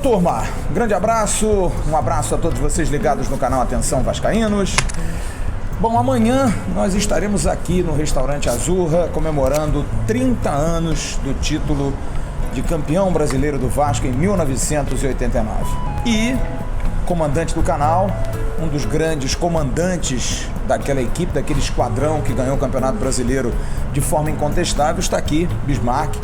turma, grande abraço, um abraço a todos vocês ligados no canal Atenção Vascaínos. Bom, amanhã nós estaremos aqui no Restaurante Azurra comemorando 30 anos do título de campeão brasileiro do Vasco em 1989. E comandante do canal, um dos grandes comandantes daquela equipe, daquele esquadrão que ganhou o Campeonato Brasileiro de forma incontestável, está aqui, Bismarck,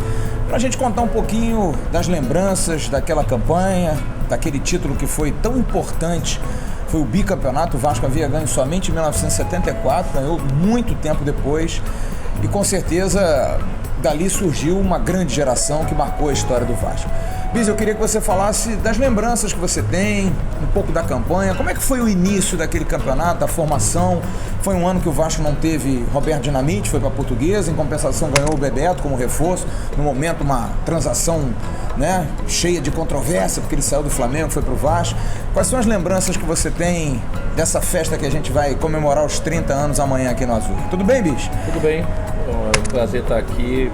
para a gente contar um pouquinho das lembranças daquela campanha, daquele título que foi tão importante. Foi o bicampeonato, o Vasco havia ganho somente em 1974, ganhou muito tempo depois, e com certeza dali surgiu uma grande geração que marcou a história do Vasco. Bis, eu queria que você falasse das lembranças que você tem, um pouco da campanha, como é que foi o início daquele campeonato, a formação. Foi um ano que o Vasco não teve Roberto Dinamite, foi para a Portuguesa, em compensação ganhou o Bebeto como reforço, no momento uma transação, né, cheia de controvérsia, porque ele saiu do Flamengo, foi para o Vasco. Quais são as lembranças que você tem dessa festa que a gente vai comemorar os 30 anos amanhã aqui no Azul? Tudo bem, Bis? Tudo bem, é um prazer estar aqui,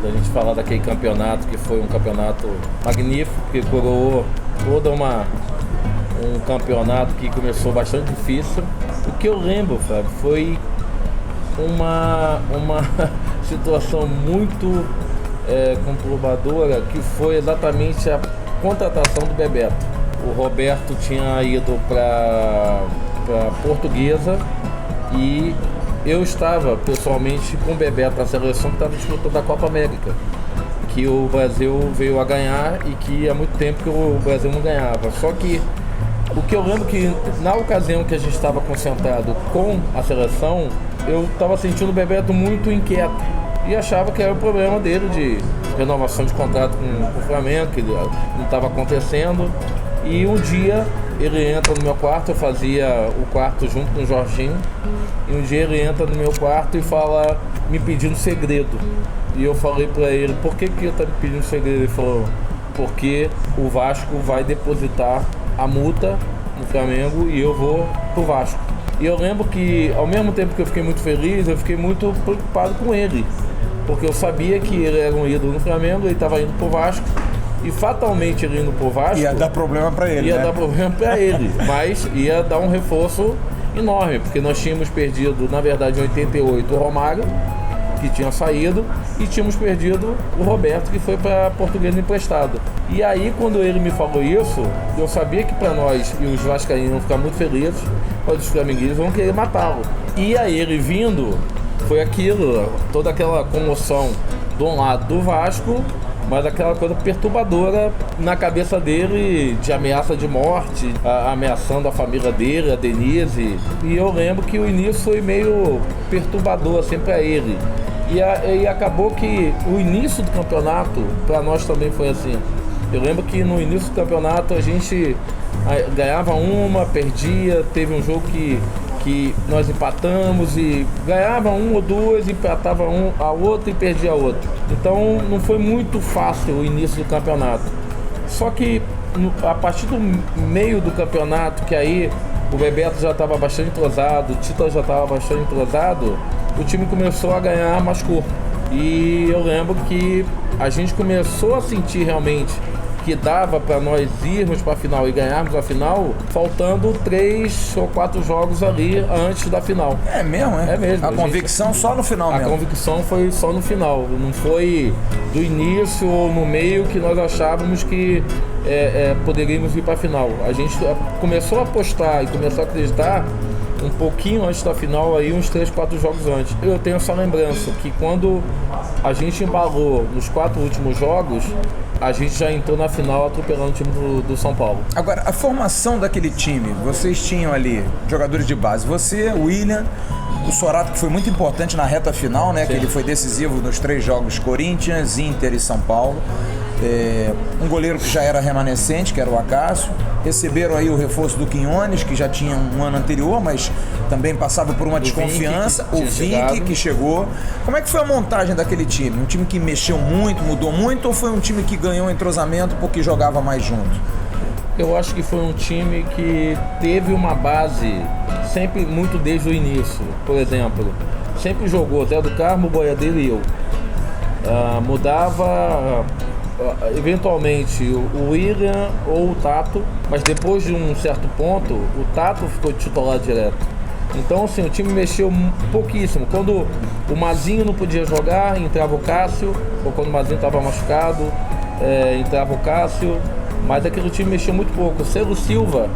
da gente falar daquele campeonato que foi um campeonato magnífico, que coroou todo um campeonato que começou bastante difícil. O que eu lembro, Fábio, foi uma situação muito conturbadora, que foi exatamente a contratação do Bebeto. O Roberto tinha ido para Portuguesa e eu estava pessoalmente com o Bebeto na seleção que estava disputando a Copa América, que o Brasil veio a ganhar e que há muito tempo que o Brasil não ganhava. Só que o que eu lembro que na ocasião que a gente estava concentrado com a seleção, eu estava sentindo o Bebeto muito inquieto e achava que era o problema dele de renovação de contrato com o Flamengo, que não estava acontecendo. E um dia ele entra no meu quarto, eu fazia o quarto junto com o Jorginho, e um dia ele entra no meu quarto e fala, me pedindo segredo. E eu falei pra ele, por que ele tá me pedindo segredo? Ele falou, porque o Vasco vai depositar a multa no Flamengo e eu vou pro Vasco. E eu lembro que, ao mesmo tempo que eu fiquei muito feliz, eu fiquei muito preocupado com ele, porque eu sabia que ele era um ídolo no Flamengo, ele estava indo pro Vasco, e fatalmente ele indo pro Vasco ia dar problema para ele, dar problema para ele, mas ia dar um reforço enorme, porque nós tínhamos perdido, na verdade, em 88 o Romário, que tinha saído, e tínhamos perdido o Roberto, que foi para Portuguesa emprestado. E aí, quando ele me falou isso, eu sabia que para nós e os vascaínos vão ficar muito felizes, mas os flamenguistas vão querer matá-lo. E aí ele vindo, foi aquilo, toda aquela comoção de um lado do Vasco, mas aquela coisa perturbadora na cabeça dele, de ameaça de morte, ameaçando a família dele, a Denise. E eu lembro que o início foi meio perturbador assim para ele. E acabou que o início do campeonato, para nós também foi assim. Eu lembro que no início do campeonato a gente ganhava uma, perdia, teve um jogo que nós empatamos e ganhava um ou duas, empatava a outra e perdia a outra. Então não foi muito fácil o início do campeonato. Só que a partir do meio do campeonato, que aí o Bebeto já estava bastante entrosado, o Tita já estava bastante entrosado, o time começou a ganhar mais corpo. E eu lembro que a gente começou a sentir realmente que dava para nós irmos para a final e ganharmos a final, faltando 3 ou 4 jogos ali antes da final. É mesmo, é? É mesmo. A convicção só no final mesmo. A convicção foi só no final, não foi do início ou no meio que nós achávamos que poderíamos ir para a final. A gente começou a apostar e começou a acreditar um pouquinho antes da final, aí uns 3, 4 jogos antes. Eu tenho essa lembrança que quando a gente embalou nos 4 últimos jogos, a gente já entrou na final atropelando o time do São Paulo. Agora, a formação daquele time, vocês tinham ali jogadores de base, você, o William, o Sorato, que foi muito importante na reta final, né? Sim. Que ele foi decisivo nos 3 jogos Corinthians, Inter e São Paulo. Um goleiro que já era remanescente, que era o Acácio. Receberam aí o reforço do Quinones, que já tinha um ano anterior, mas também passava por uma desconfiança. O Vinck, que chegou. Como é que foi a montagem daquele time? Um time que mexeu muito, mudou muito, ou foi um time que ganhou entrosamento porque jogava mais junto? Eu acho que foi um time que teve uma base sempre muito desde o início. Por exemplo, sempre jogou Zé do Carmo, Boiadeiro e eu. Mudava eventualmente o William ou o Tato, mas depois de um certo ponto, o Tato ficou titular direto. Então, assim, o time mexeu pouquíssimo. Quando o Mazinho não podia jogar, entrava o Cássio, ou quando o Mazinho estava machucado, entrava o Cássio, mas aquele time mexeu muito pouco. O Celo Silva,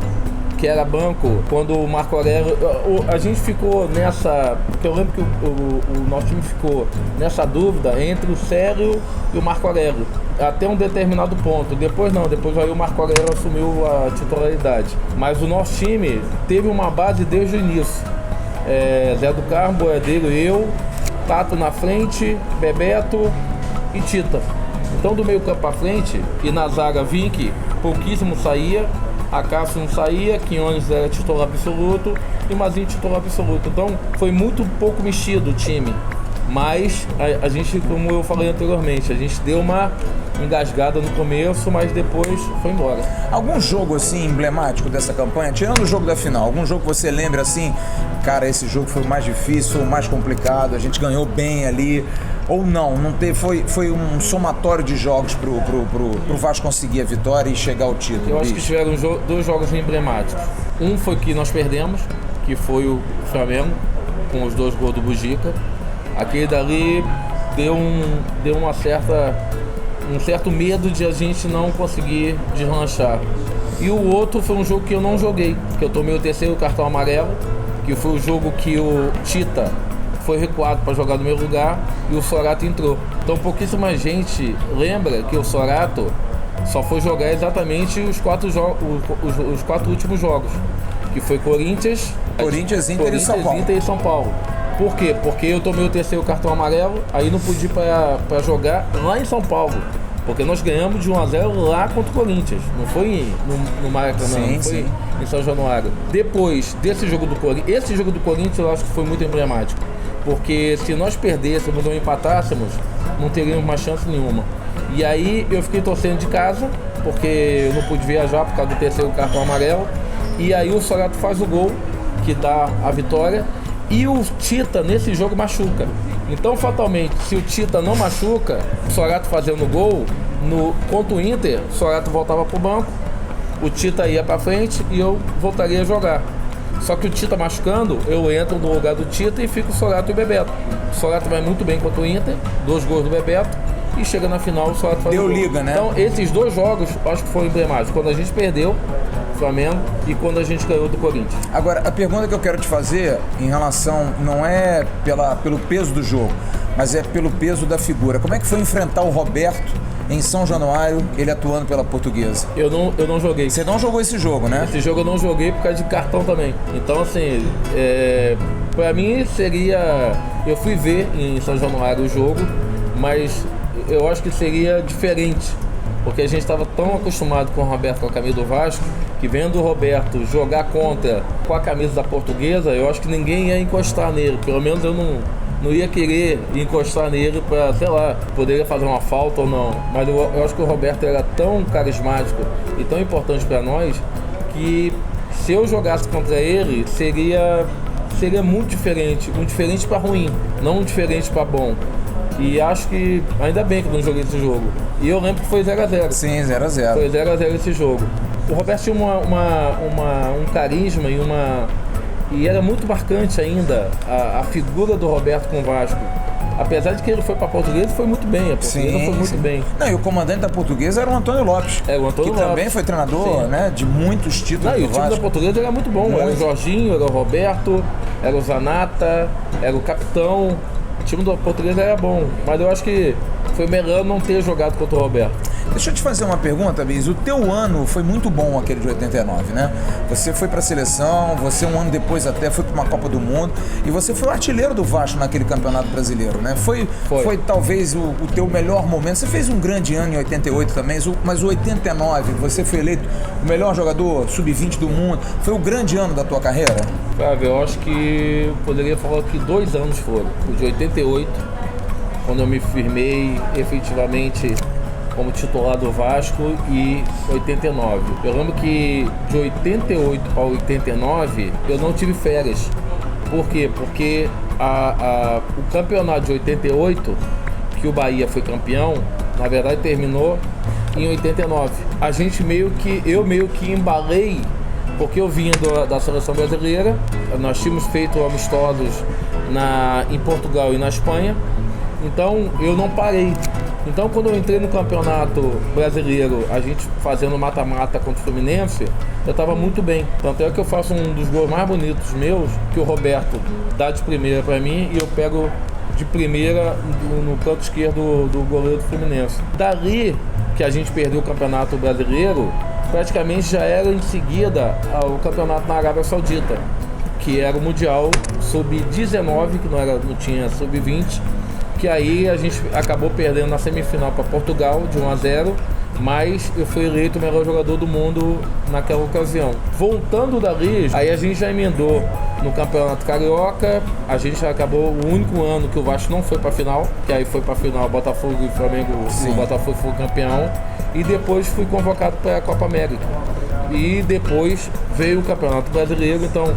que era banco, quando o Marco Aurélio... A gente ficou nessa... Porque eu lembro que o nosso time ficou nessa dúvida entre o Célio e o Marco Aurélio, até um determinado ponto. Depois não, depois aí o Marco Aurélio assumiu a titularidade. Mas o nosso time teve uma base desde o início. Zé do Carmo, Boiadeiro, eu, Tato na frente, Bebeto e Tita. Então do meio campo pra frente, e na zaga Vink, pouquíssimo saía, a Cássio não saía, Quinones era titular absoluto e o Mazinho titular absoluto. Então foi muito pouco mexido o time. Mas a gente, como eu falei anteriormente, a gente deu uma engasgada no começo, mas depois foi embora. Algum jogo assim emblemático dessa campanha, tirando o jogo da final, algum jogo que você lembra assim, cara, esse jogo foi o mais difícil, o mais complicado, a gente ganhou bem ali, ou não teve, foi um somatório de jogos pro Vasco conseguir a vitória e chegar ao título? Eu acho que tiveram dois jogos emblemáticos. Um foi que nós perdemos, que foi o Flamengo, com os 2 gols do Bugica. Aquele dali deu um certo medo de a gente não conseguir deslanchar. E o outro foi um jogo que eu não joguei, que eu tomei o 3º cartão amarelo, que foi o jogo que o Tita foi recuado para jogar no meu lugar e o Sorato entrou. Então pouquíssima gente lembra que o Sorato só foi jogar exatamente os 4 últimos jogos, que foi Corinthians, Inter e São Paulo. Por quê? Porque eu tomei o 3º cartão amarelo, aí não pude ir para jogar lá em São Paulo. Porque nós ganhamos de 1-0 lá contra o Corinthians. Não foi no Maracanã, não foi em São Januário. Depois desse jogo do Corinthians, esse jogo do Corinthians eu acho que foi muito emblemático. Porque se nós perdêssemos ou empatássemos, não teríamos mais chance nenhuma. E aí eu fiquei torcendo de casa, porque eu não pude viajar por causa do 3º cartão amarelo. E aí o Sorato faz o gol, que dá a vitória. E o Tita nesse jogo machuca. Então fatalmente, se o Tita não machuca, o Sorato fazendo gol contra o Inter, o Sorato voltava pro banco, o Tita ia pra frente e eu voltaria a jogar. Só que o Tita machucando, eu entro no lugar do Tita e fico o Sorato e o Bebeto. O Sorato vai muito bem contra o Inter, 2 gols do Bebeto, e chega na final o Sorato faz o gol. Deu liga, né? Então esses 2 jogos acho que foram emblemáticos. Quando a gente perdeu Flamengo e quando a gente ganhou do Corinthians. Agora, a pergunta que eu quero te fazer em relação, não é pelo peso do jogo, mas é pelo peso da figura. Como é que foi enfrentar o Roberto em São Januário, ele atuando pela Portuguesa? Eu não joguei. Você não jogou esse jogo, né? Esse jogo eu não joguei por causa de cartão também. Então, assim, pra mim seria... Eu fui ver em São Januário o jogo, mas eu acho que seria diferente. Porque a gente estava tão acostumado com o Roberto com a camisa do Vasco, que vendo o Roberto jogar contra com a camisa da Portuguesa, eu acho que ninguém ia encostar nele. Pelo menos eu não ia querer encostar nele para, sei lá, poderia fazer uma falta ou não. Mas eu acho que o Roberto era tão carismático e tão importante para nós que se eu jogasse contra ele, seria muito diferente para ruim, não diferente para bom. E acho que ainda bem que não joguei esse jogo. E eu lembro que foi 0-0. Sim, 0-0. Foi 0-0 esse jogo. O Roberto tinha um carisma e era muito marcante ainda a figura do Roberto com o Vasco. Apesar de que ele foi para a Portuguesa, foi muito bem. A Portuguesa foi muito bem. Não, e o comandante da Portuguesa era o Antônio Lopes. O Antônio Lopes. Também foi treinador, né, de muitos títulos. Não, e o time da Portuguesa era muito bom. Era o Jorginho, era o Roberto, era o Zanata, era o capitão. O time da Portuguesa era bom, mas eu acho que foi melhor não ter jogado contra o Roberto. Deixa eu te fazer uma pergunta, Bis. O teu ano foi muito bom, aquele de 89, né? Você foi para a seleção, você um ano depois até foi para uma Copa do Mundo e você foi o artilheiro do Vasco naquele Campeonato Brasileiro, né? Foi talvez o teu melhor momento. Você fez um grande ano em 88 também, mas o 89, você foi eleito o melhor jogador sub-20 do mundo. Foi o grande ano da tua carreira? Flávio, eu acho que eu poderia falar que 2 anos foram. O de 88, quando eu me firmei efetivamente como titular do Vasco, e 89. Eu lembro que de 88 ao 89 eu não tive férias. Por quê? Porque o campeonato de 88, que o Bahia foi campeão, Na verdade terminou em 89. Eu meio que embalei, porque eu vinha da seleção brasileira, nós tínhamos feito amistosos em Portugal e na Espanha, então eu não parei. Então quando eu entrei no campeonato brasileiro, a gente fazendo mata-mata contra o Fluminense, eu estava muito bem. Tanto é que eu faço um dos gols mais bonitos meus, que o Roberto dá de primeira para mim e eu pego de primeira no canto esquerdo do goleiro do Fluminense. Dali que a gente perdeu o campeonato brasileiro, praticamente já era em seguida o campeonato na Arábia Saudita, que era o Mundial Sub-19, que não tinha Sub-20, que aí a gente acabou perdendo na semifinal para Portugal de 1-0, mas eu fui eleito o melhor jogador do mundo naquela ocasião. Voltando dali, aí a gente já emendou no Campeonato Carioca, a gente acabou o único ano que o Vasco não foi para a final, que aí foi para a final Botafogo e Flamengo, sim. O Botafogo foi campeão, e depois fui convocado para a Copa América. E depois veio o Campeonato Brasileiro, então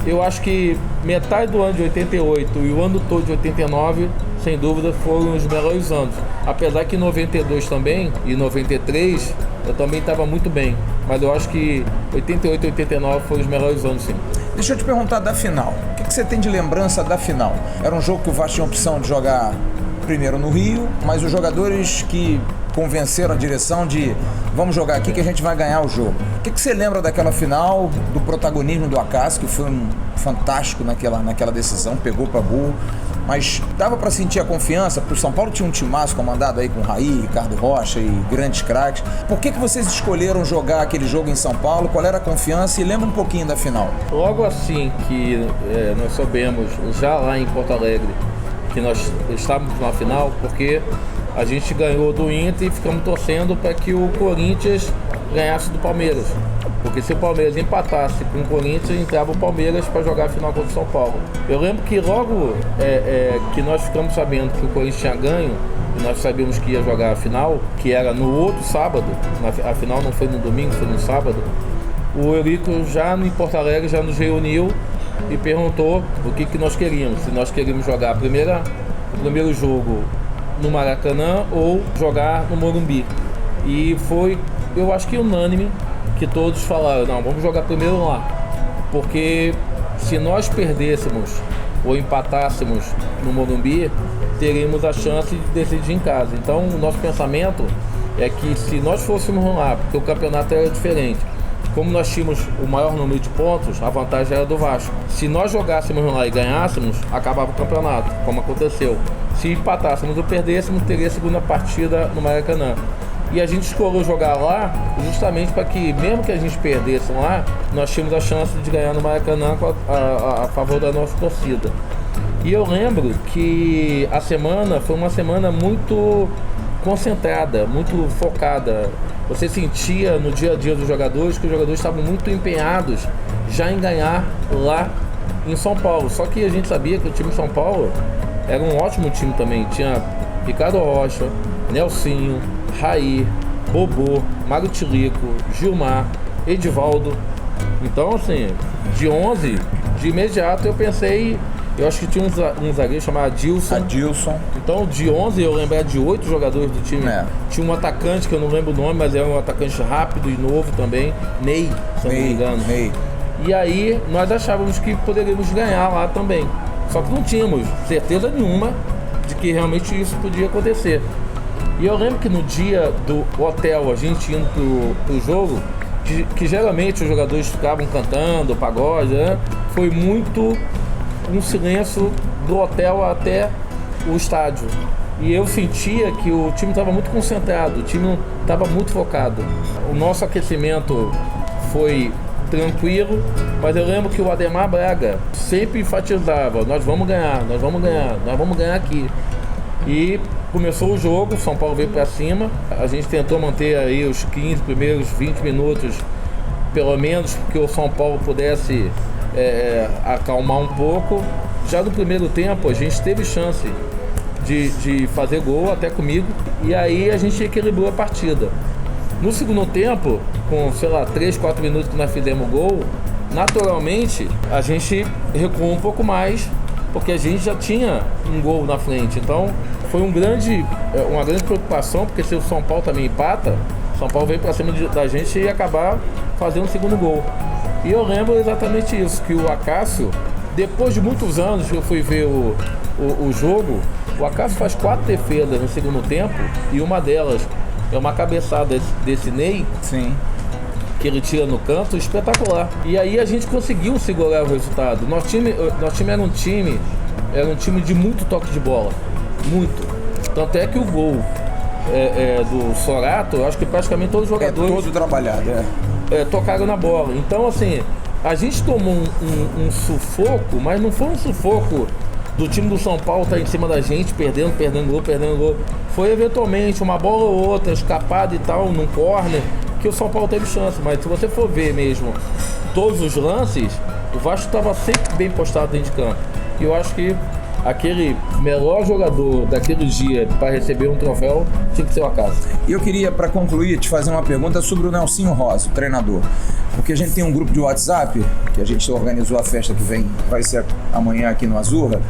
eu acho que metade do ano de 88 e o ano todo de 89, sem dúvida, foram os melhores anos. Apesar que em 92 também, e 93, eu também estava muito bem. Mas eu acho que 88 e 89 foram os melhores anos, sim. Deixa eu te perguntar da final. O que você tem de lembrança da final? Era um jogo que o Vasco tinha a opção de jogar primeiro no Rio, mas os jogadores que convenceram a direção de vamos jogar aqui que a gente vai ganhar o jogo. O que você lembra daquela final, do protagonismo do Acácio, que foi fantástico naquela decisão, pegou para burro, mas dava para sentir a confiança, porque o São Paulo tinha um timaço comandado aí com Raí, Ricardo Rocha e grandes craques. Por que vocês escolheram jogar aquele jogo em São Paulo? Qual era a confiança? E lembra um pouquinho da final. Logo assim que nós soubemos, já lá em Porto Alegre, que nós estávamos na final, porque a gente ganhou do Inter e ficamos torcendo para que o Corinthians ganhasse do Palmeiras. Porque se o Palmeiras empatasse com o Corinthians, entrava o Palmeiras para jogar a final contra o São Paulo. Eu lembro que logo que nós ficamos sabendo que o Corinthians tinha ganho, e nós sabíamos que ia jogar a final, que era no outro sábado, a final não foi no domingo, foi no sábado, o Eurico já em Porto Alegre já nos reuniu e perguntou o que nós queríamos. Se nós queríamos jogar o primeiro jogo no Maracanã ou jogar no Morumbi. E foi, eu acho que unânime, que todos falaram, não, vamos jogar primeiro lá, porque se nós perdêssemos ou empatássemos no Morumbi, teríamos a chance de decidir em casa. Então o nosso pensamento é que se nós fôssemos lá, porque o campeonato era diferente, como nós tínhamos o maior número de pontos, a vantagem era do Vasco. Se nós jogássemos lá e ganhássemos, acabava o campeonato, como aconteceu. Se empatássemos ou perdêssemos, teria a segunda partida no Maracanã. E a gente escolheu jogar lá justamente para que, mesmo que a gente perdesse lá, nós tínhamos a chance de ganhar no Maracanã a favor da nossa torcida. E eu lembro que a semana foi uma semana muito concentrada, muito focada. Você sentia no dia a dia dos jogadores que os jogadores estavam muito empenhados já em ganhar lá em São Paulo. Só que a gente sabia que o time de São Paulo era um ótimo time também. Tinha Ricardo Rocha, Nelsinho, Raí, Bobô, Mário Tilico, Gilmar, Edivaldo. Então, assim, de 11, de imediato eu pensei, eu acho que tinha um zagueiro chamado Adilson. Então, de 11 eu lembro de 8 jogadores do time. Tinha um atacante que eu não lembro o nome, mas era um atacante rápido e novo também, Ney, se eu não me engano. Ney. E aí nós achávamos que poderíamos ganhar lá também. Só que não tínhamos certeza nenhuma de que realmente isso podia acontecer. E eu lembro que no dia do hotel, a gente indo pro jogo, que geralmente os jogadores ficavam cantando, pagode, né? Foi muito um silêncio do hotel até o estádio. E eu sentia que o time estava muito concentrado, o time estava muito focado. O nosso aquecimento foi tranquilo, mas eu lembro que o Ademar Braga sempre enfatizava, nós vamos ganhar aqui. E começou o jogo, o São Paulo veio para cima, a gente tentou manter aí os 15 primeiros 20 minutos, pelo menos que o São Paulo pudesse acalmar um pouco. Já no primeiro tempo a gente teve chance de fazer gol até comigo, e aí a gente equilibrou a partida. No segundo tempo, com 3, 4 minutos que nós fizemos gol, naturalmente a gente recuou um pouco mais, porque a gente já tinha um gol na frente. Então foi uma grande preocupação, porque se o São Paulo também empata, o São Paulo veio para cima da gente e ia acabar fazendo o segundo gol. E eu lembro exatamente isso, que o Acácio, depois de muitos anos que eu fui ver o jogo, o Acácio faz 4 defesas no segundo tempo e uma delas é uma cabeçada desse Ney. Sim. Que ele tira no canto, espetacular. E aí a gente conseguiu segurar o resultado. Nosso time era um time de muito toque de bola. Muito. Tanto é que o gol do Sorato, eu acho que praticamente todos os jogadores... todo trabalhado, tocaram na bola. Então, assim, a gente tomou um sufoco, mas não foi um sufoco do time do São Paulo estar em cima da gente, perdendo gol. Foi eventualmente uma bola ou outra, escapada e tal, num corner, que o São Paulo teve chance. Mas se você for ver mesmo todos os lances, o Vasco estava sempre bem postado dentro de campo. E eu acho que aquele melhor jogador daquele dia para receber um troféu tinha que ser o Acácio. E eu queria, para concluir, te fazer uma pergunta sobre o Nelsinho Rosa, o treinador. Porque a gente tem um grupo de WhatsApp, que a gente organizou a festa que vai ser amanhã aqui no Azurra,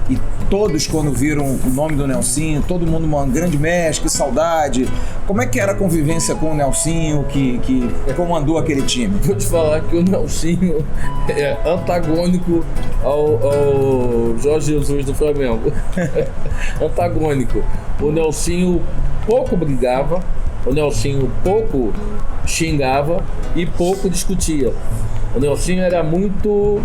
e todos, quando viram o nome do Nelsinho, todo mundo, um grande mestre, que saudade. Como é que era a convivência com o Nelsinho, que comandou aquele time? Vou te falar que o Nelsinho é antagônico ao Jorge Jesus do Flamengo. Antagônico. O Nelsinho pouco brigava, o Nelsinho pouco xingava e pouco discutia. O Nelsinho era muito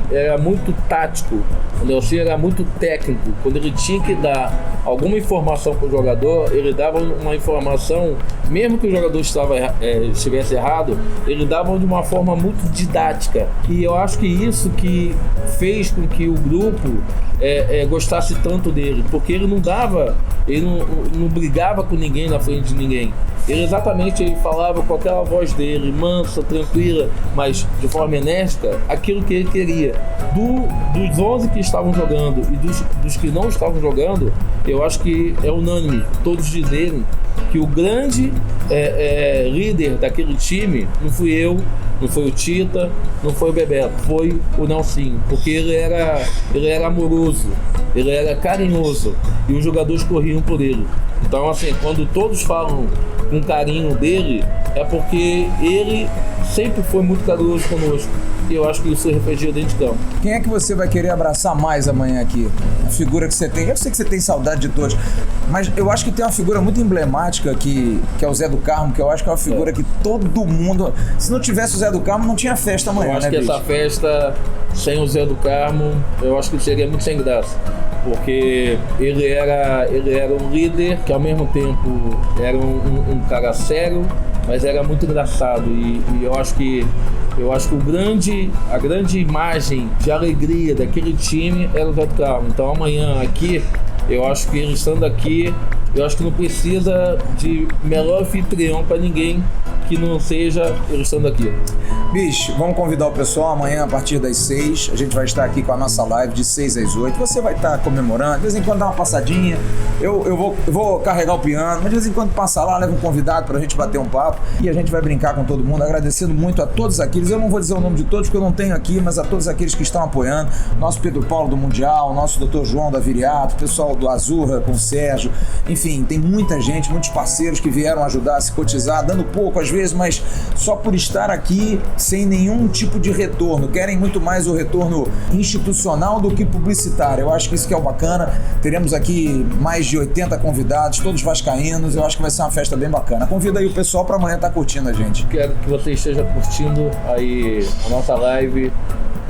tático, o Nelsinho era muito técnico. Quando ele tinha que dar alguma informação para o jogador, ele dava uma informação, mesmo que o jogador estivesse errado, ele dava de uma forma muito didática. E eu acho que isso que fez com que o grupo gostasse tanto dele, porque ele não brigava com ninguém na frente de ninguém. Ele falava com aquela voz dele, mansa, tranquila, mas de forma enérgica, aquilo que ele queria. Dos 11 que estavam jogando e dos que não estavam jogando, eu acho que é unânime todos dizerem que o grande líder daquele time não fui eu, não foi o Tita, não foi o Bebeto, foi o Nelsinho, porque ele era amoroso, ele era carinhoso e os jogadores corriam por ele. Então, assim, quando todos falam com carinho dele, é porque ele sempre foi muito carinhoso conosco. E eu acho que isso refletiu dentro de campo. Quem é que você vai querer abraçar mais amanhã aqui? A figura que você tem. Eu sei que você tem saudade de todos, mas eu acho que tem uma figura muito emblemática que é o Zé do Carmo, que eu acho que é uma figura que todo mundo... Se não tivesse o Zé do Carmo, não tinha festa amanhã, eu acho, né, que bicho? Essa festa, sem o Zé do Carmo, eu acho que seria muito sem graça. Porque ele era um líder que ao mesmo tempo era um cara sério, mas era muito engraçado. E eu acho que a grande imagem de alegria daquele time era o Zé do Carmo. Então amanhã aqui, eu acho que ele estando aqui, eu acho que não precisa de melhor anfitrião para ninguém que não seja ele estando aqui. Bicho, vamos convidar o pessoal amanhã a partir das 6. A gente vai estar aqui com a nossa live de 6 às 8. Você vai estar comemorando, de vez em quando dá uma passadinha. Eu vou carregar o piano, mas de vez em quando passa lá, leva um convidado pra gente bater um papo e a gente vai brincar com todo mundo, agradecendo muito a todos aqueles. Eu não vou dizer o nome de todos porque eu não tenho aqui, mas a todos aqueles que estão apoiando. Nosso Pedro Paulo do Mundial, nosso Dr. João da Viriato, pessoal do Azurra com o Sérgio. Enfim, tem muita gente, muitos parceiros que vieram ajudar a se cotizar, dando pouco às vezes, mas só por estar aqui sem nenhum tipo de retorno. Querem muito mais o retorno institucional do que publicitário. Eu acho que isso que é o bacana. Teremos aqui mais de 80 convidados, todos vascaínos. Eu acho que vai ser uma festa bem bacana. Convida aí o pessoal para amanhã estar curtindo a gente. Quero que você esteja curtindo aí a nossa live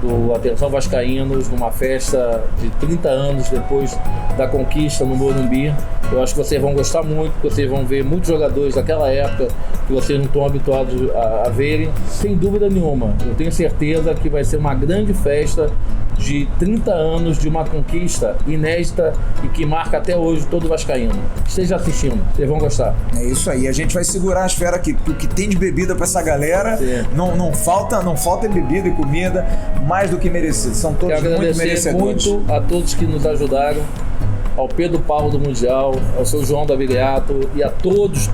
do Atenção Vascaínos, numa festa de 30 anos depois da conquista no Morumbi. Eu acho que vocês vão gostar muito, vocês vão ver muitos jogadores daquela época que vocês não estão habituados a verem. Sem dúvida nenhuma, eu tenho certeza que vai ser uma grande festa de 30 anos de uma conquista inédita e que marca até hoje todo vascaíno. Esteja assistindo, vocês vão gostar. É isso aí, a gente vai segurar as feras aqui. O que tem de bebida para essa galera, não falta bebida e comida, mais do que merecido. São todos muito merecedores. Muito a todos que nos ajudaram ao Pedro Paulo do Mundial, ao seu João da Viriato e a todos.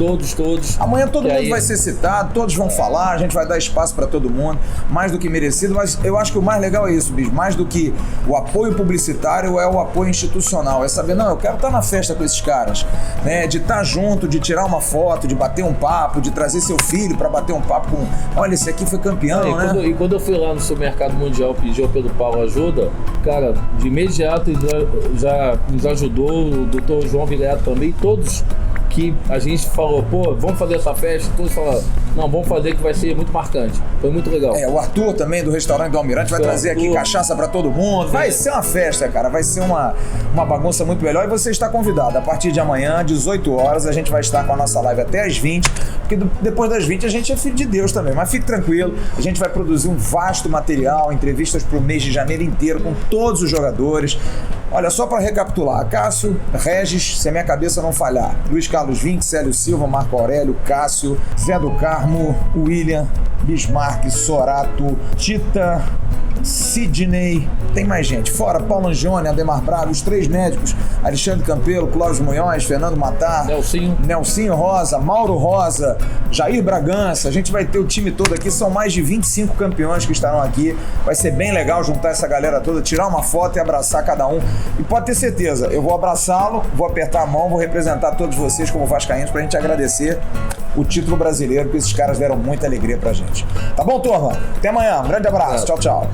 Amanhã todo mundo vai ser citado, todos vão falar, a gente vai dar espaço para todo mundo, mais do que merecido, mas eu acho que o mais legal é isso, bicho, mais do que o apoio publicitário é o apoio institucional, é saber, não, eu quero estar na festa com esses caras, né, de estar junto, de tirar uma foto, de bater um papo, de trazer seu filho para bater um papo com, olha, esse aqui foi campeão, né? E quando eu fui lá no Supermercado Mundial pedir ao Pedro Paulo ajuda, cara, de imediato já nos ajudou, o doutor João Viriato também, todos que a gente falou, pô, vamos fazer essa festa, todos falaram, não, vamos fazer que vai ser muito marcante. Foi muito legal. O Arthur também, do restaurante do Almirante, vai trazer aqui cachaça pra todo mundo. Vai ser uma festa, cara. Vai ser uma bagunça muito melhor. E você está convidado. A partir de amanhã, 18 horas, a gente vai estar com a nossa live até às 20. Porque depois das 20 a gente é filho de Deus também. Mas fique tranquilo, a gente vai produzir um vasto material, entrevistas pro mês de janeiro inteiro com todos os jogadores. Olha, só para recapitular, Cássio, Regis, se a minha cabeça não falhar, Luiz Carlos Vinck, Célio Silva, Marco Aurélio, Cássio, Zé do Carmo, William, Bismarck, Sorato, Tita, Sidney, tem mais gente, fora Paulo Angione, Ademar Braga, os 3 médicos, Alexandre Campelo, Clóvis Munhoz, Fernando Matar, Nelsinho Rosa, Mauro Rosa, Jair Bragança, a gente vai ter o time todo aqui, são mais de 25 campeões que estarão aqui, vai ser bem legal juntar essa galera toda, tirar uma foto e abraçar cada um, e pode ter certeza, eu vou abraçá-lo, vou apertar a mão, vou representar todos vocês como vascaínos pra gente agradecer o título brasileiro, que esses caras deram muita alegria pra gente. Tá bom, turma? Até amanhã, um grande abraço, tchau, tchau.